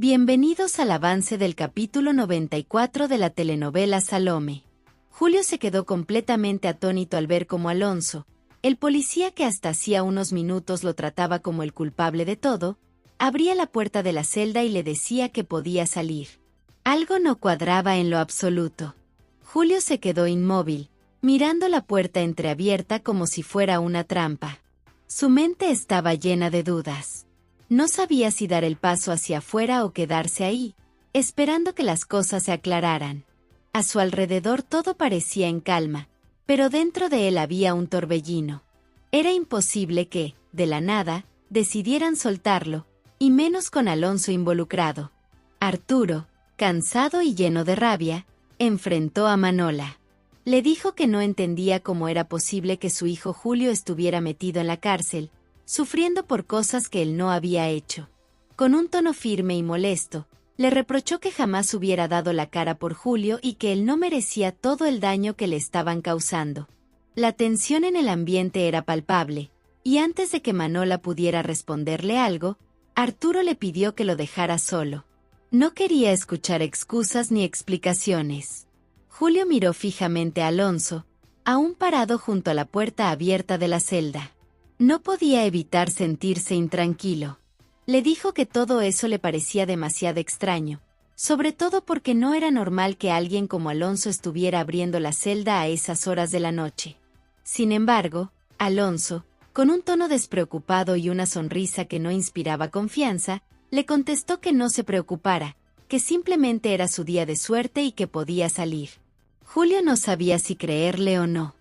Bienvenidos al avance del capítulo 94 de la telenovela Salome. Julio se quedó completamente atónito al ver cómo Alonso, el policía que hasta hacía unos minutos lo trataba como el culpable de todo, abría la puerta de la celda y le decía que podía salir. Algo no cuadraba en lo absoluto. Julio se quedó inmóvil, mirando la puerta entreabierta como si fuera una trampa. Su mente estaba llena de dudas. No sabía si dar el paso hacia afuera o quedarse ahí, esperando que las cosas se aclararan. A su alrededor todo parecía en calma, pero dentro de él había un torbellino. Era imposible que, de la nada, decidieran soltarlo, y menos con Alonso involucrado. Arturo, cansado y lleno de rabia, enfrentó a Manola. Le dijo que no entendía cómo era posible que su hijo Julio estuviera metido en la cárcel, sufriendo por cosas que él no había hecho. Con un tono firme y molesto, le reprochó que jamás hubiera dado la cara por Julio y que él no merecía todo el daño que le estaban causando. La tensión en el ambiente era palpable, y antes de que Manola pudiera responderle algo, Arturo le pidió que lo dejara solo. No quería escuchar excusas ni explicaciones. Julio miró fijamente a Alonso, aún parado junto a la puerta abierta de la celda. No podía evitar sentirse intranquilo. Le dijo que todo eso le parecía demasiado extraño, sobre todo porque no era normal que alguien como Alonso estuviera abriendo la celda a esas horas de la noche. Sin embargo, Alonso, con un tono despreocupado y una sonrisa que no inspiraba confianza, le contestó que no se preocupara, que simplemente era su día de suerte y que podía salir. Julio no sabía si creerle o no.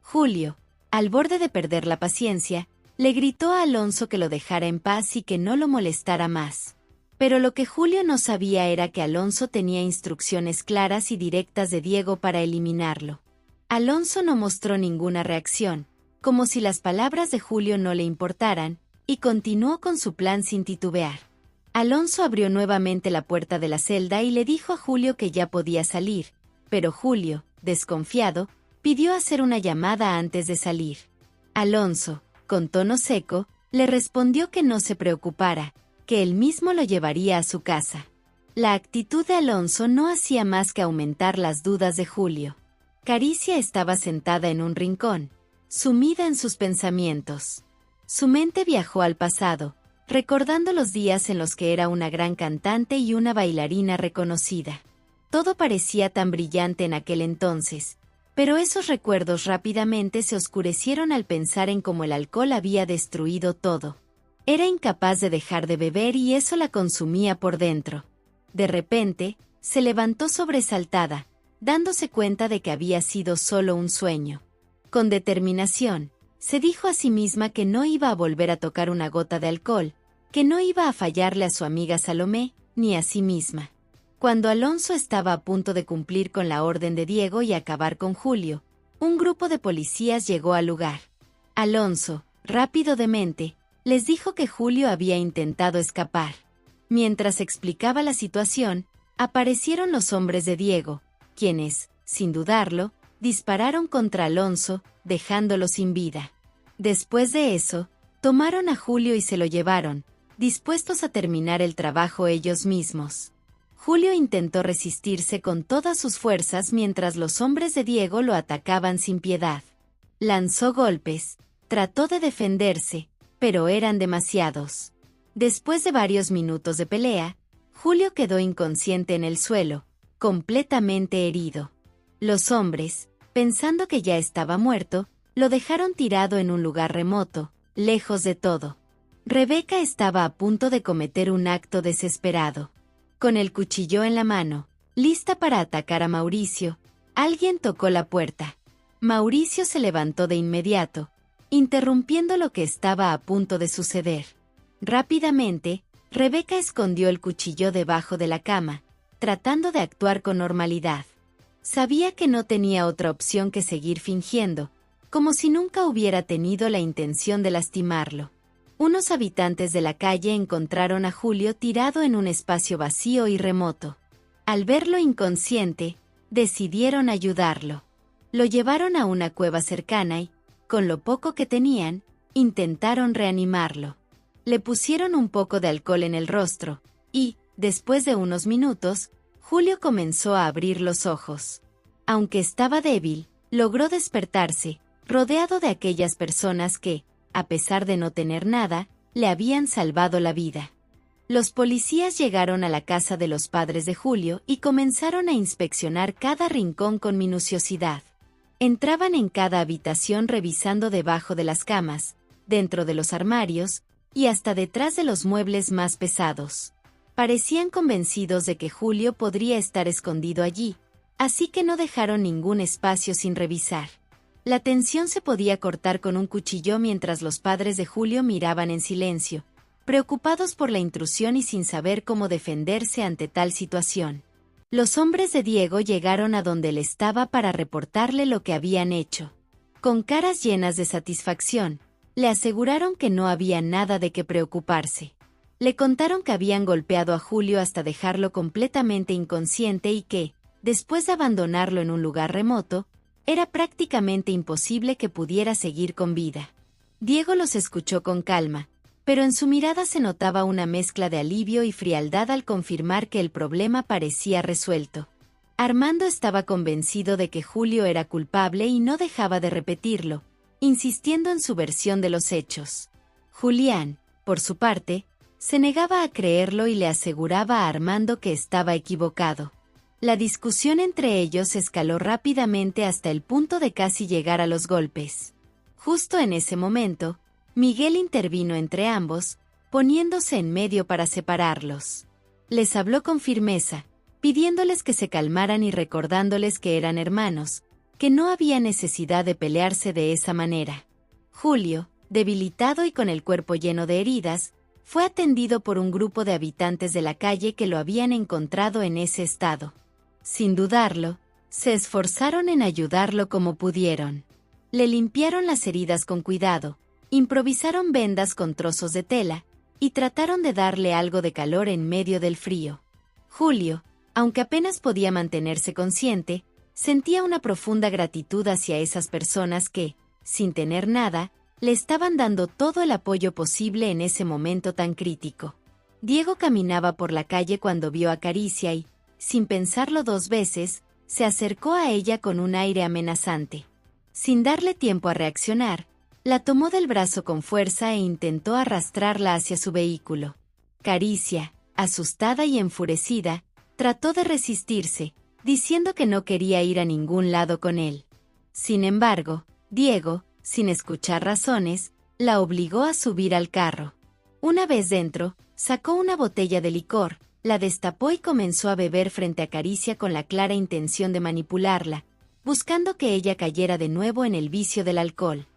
Julio, al borde de perder la paciencia, le gritó a Alonso que lo dejara en paz y que no lo molestara más. Pero lo que Julio no sabía era que Alonso tenía instrucciones claras y directas de Diego para eliminarlo. Alonso no mostró ninguna reacción, como si las palabras de Julio no le importaran, y continuó con su plan sin titubear. Alonso abrió nuevamente la puerta de la celda y le dijo a Julio que ya podía salir, pero Julio, desconfiado, pidió hacer una llamada antes de salir. Alonso, con tono seco, le respondió que no se preocupara, que él mismo lo llevaría a su casa. La actitud de Alonso no hacía más que aumentar las dudas de Julio. Caricia estaba sentada en un rincón, sumida en sus pensamientos. Su mente viajó al pasado, recordando los días en los que era una gran cantante y una bailarina reconocida. Todo parecía tan brillante en aquel entonces, pero esos recuerdos rápidamente se oscurecieron al pensar en cómo el alcohol había destruido todo. Era incapaz de dejar de beber y eso la consumía por dentro. De repente, se levantó sobresaltada, dándose cuenta de que había sido solo un sueño. Con determinación, se dijo a sí misma que no iba a volver a tocar una gota de alcohol, que no iba a fallarle a su amiga Salomé, ni a sí misma. Cuando Alonso estaba a punto de cumplir con la orden de Diego y acabar con Julio, un grupo de policías llegó al lugar. Alonso, rápido de mente, les dijo que Julio había intentado escapar. Mientras explicaba la situación, aparecieron los hombres de Diego, quienes, sin dudarlo, dispararon contra Alonso, dejándolo sin vida. Después de eso, tomaron a Julio y se lo llevaron, dispuestos a terminar el trabajo ellos mismos. Julio intentó resistirse con todas sus fuerzas mientras los hombres de Diego lo atacaban sin piedad. Lanzó golpes, trató de defenderse, pero eran demasiados. Después de varios minutos de pelea, Julio quedó inconsciente en el suelo, completamente herido. Los hombres, pensando que ya estaba muerto, lo dejaron tirado en un lugar remoto, lejos de todo. Rebeca estaba a punto de cometer un acto desesperado. Con el cuchillo en la mano, lista para atacar a Mauricio, alguien tocó la puerta. Mauricio se levantó de inmediato, interrumpiendo lo que estaba a punto de suceder. Rápidamente, Rebeca escondió el cuchillo debajo de la cama, tratando de actuar con normalidad. Sabía que no tenía otra opción que seguir fingiendo, como si nunca hubiera tenido la intención de lastimarlo. Unos habitantes de la calle encontraron a Julio tirado en un espacio vacío y remoto. Al verlo inconsciente, decidieron ayudarlo. Lo llevaron a una cueva cercana y, con lo poco que tenían, intentaron reanimarlo. Le pusieron un poco de alcohol en el rostro, y, Después de unos minutos, Julio comenzó a abrir los ojos. Aunque estaba débil, logró despertarse, rodeado de aquellas personas que, a pesar de no tener nada, le habían salvado la vida. Los policías llegaron a la casa de los padres de Julio y comenzaron a inspeccionar cada rincón con minuciosidad. Entraban en cada habitación revisando debajo de las camas, dentro de los armarios, y hasta detrás de los muebles más pesados. Parecían convencidos de que Julio podría estar escondido allí, así que no dejaron ningún espacio sin revisar. La tensión se podía cortar con un cuchillo mientras los padres de Julio miraban en silencio, preocupados por la intrusión y sin saber cómo defenderse ante tal situación. Los hombres de Diego llegaron a donde él estaba para reportarle lo que habían hecho. Con caras llenas de satisfacción, le aseguraron que no había nada de qué preocuparse. Le contaron que habían golpeado a Julio hasta dejarlo completamente inconsciente y que, después de abandonarlo en un lugar remoto, era prácticamente imposible que pudiera seguir con vida. Diego los escuchó con calma, pero en su mirada se notaba una mezcla de alivio y frialdad al confirmar que el problema parecía resuelto. Armando estaba convencido de que Julio era culpable y no dejaba de repetirlo, insistiendo en su versión de los hechos. Julián, por su parte, se negaba a creerlo y le aseguraba a Armando que estaba equivocado. La discusión entre ellos escaló rápidamente hasta el punto de casi llegar a los golpes. Justo en ese momento, Miguel intervino entre ambos, poniéndose en medio para separarlos. Les habló con firmeza, pidiéndoles que se calmaran y recordándoles que eran hermanos, que no había necesidad de pelearse de esa manera. Julio, debilitado y con el cuerpo lleno de heridas, fue atendido por un grupo de habitantes de la calle que lo habían encontrado en ese estado. Sin dudarlo, se esforzaron en ayudarlo como pudieron. Le limpiaron las heridas con cuidado, improvisaron vendas con trozos de tela, y trataron de darle algo de calor en medio del frío. Julio, aunque apenas podía mantenerse consciente, sentía una profunda gratitud hacia esas personas que, sin tener nada, le estaban dando todo el apoyo posible en ese momento tan crítico. Diego caminaba por la calle cuando vio a Caricia y, sin pensarlo dos veces, se acercó a ella con un aire amenazante. Sin darle tiempo a reaccionar, la tomó del brazo con fuerza e intentó arrastrarla hacia su vehículo. Caricia, asustada y enfurecida, trató de resistirse, diciendo que no quería ir a ningún lado con él. Sin embargo, Diego, sin escuchar razones, la obligó a subir al carro. Una vez dentro, sacó una botella de licor, la destapó y comenzó a beber frente a Caricia con la clara intención de manipularla, buscando que ella cayera de nuevo en el vicio del alcohol.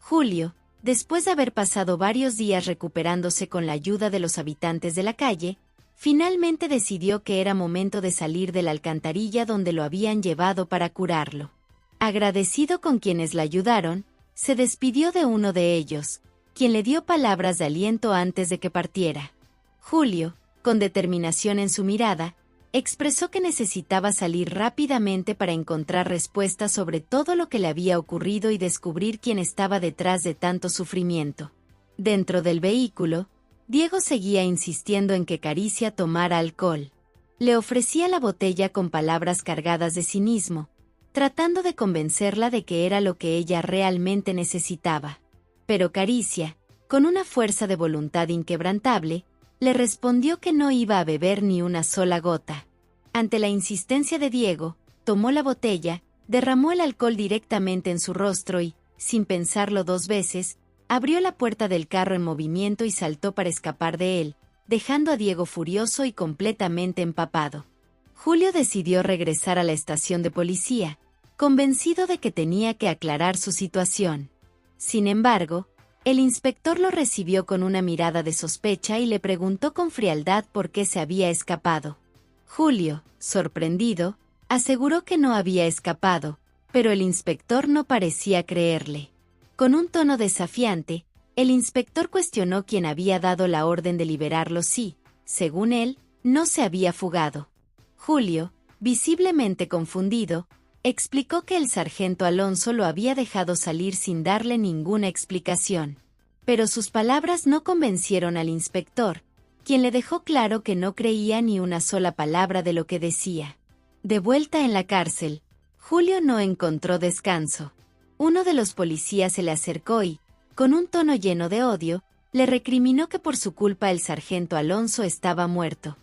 Julio, después de haber pasado varios días recuperándose con la ayuda de los habitantes de la calle, finalmente decidió que era momento de salir de la alcantarilla donde lo habían llevado para curarlo. Agradecido con quienes la ayudaron, se despidió de uno de ellos, quien le dio palabras de aliento antes de que partiera. Julio, con determinación en su mirada, expresó que necesitaba salir rápidamente para encontrar respuestas sobre todo lo que le había ocurrido y descubrir quién estaba detrás de tanto sufrimiento. Dentro del vehículo, Diego seguía insistiendo en que Caricia tomara alcohol. Le ofrecía la botella con palabras cargadas de cinismo, tratando de convencerla de que era lo que ella realmente necesitaba. Pero Caricia, con una fuerza de voluntad inquebrantable, le respondió que no iba a beber ni una sola gota. Ante la insistencia de Diego, tomó la botella, derramó el alcohol directamente en su rostro y, sin pensarlo dos veces, abrió la puerta del carro en movimiento y saltó para escapar de él, dejando a Diego furioso y completamente empapado. Julio decidió regresar a la estación de policía, convencido de que tenía que aclarar su situación. Sin embargo, el inspector lo recibió con una mirada de sospecha y le preguntó con frialdad por qué se había escapado. Julio, sorprendido, aseguró que no había escapado, pero el inspector no parecía creerle. Con un tono desafiante, el inspector cuestionó quién había dado la orden de liberarlo si, según él, no se había fugado. Julio, visiblemente confundido, explicó que el sargento Alonso lo había dejado salir sin darle ninguna explicación. Pero sus palabras no convencieron al inspector, quien le dejó claro que no creía ni una sola palabra de lo que decía. De vuelta en la cárcel, Julio no encontró descanso. Uno de los policías se le acercó y, con un tono lleno de odio, le recriminó que por su culpa el sargento Alonso estaba muerto.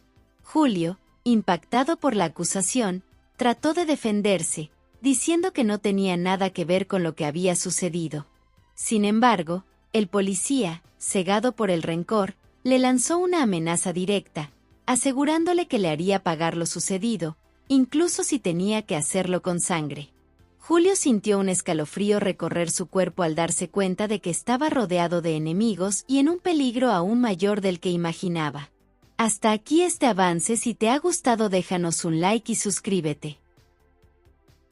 Julio, impactado por la acusación, trató de defenderse, diciendo que no tenía nada que ver con lo que había sucedido. Sin embargo, el policía, cegado por el rencor, le lanzó una amenaza directa, asegurándole que le haría pagar lo sucedido, incluso si tenía que hacerlo con sangre. Julio sintió un escalofrío recorrer su cuerpo al darse cuenta de que estaba rodeado de enemigos y en un peligro aún mayor del que imaginaba. Hasta aquí este avance. Si te ha gustado déjanos un like y suscríbete.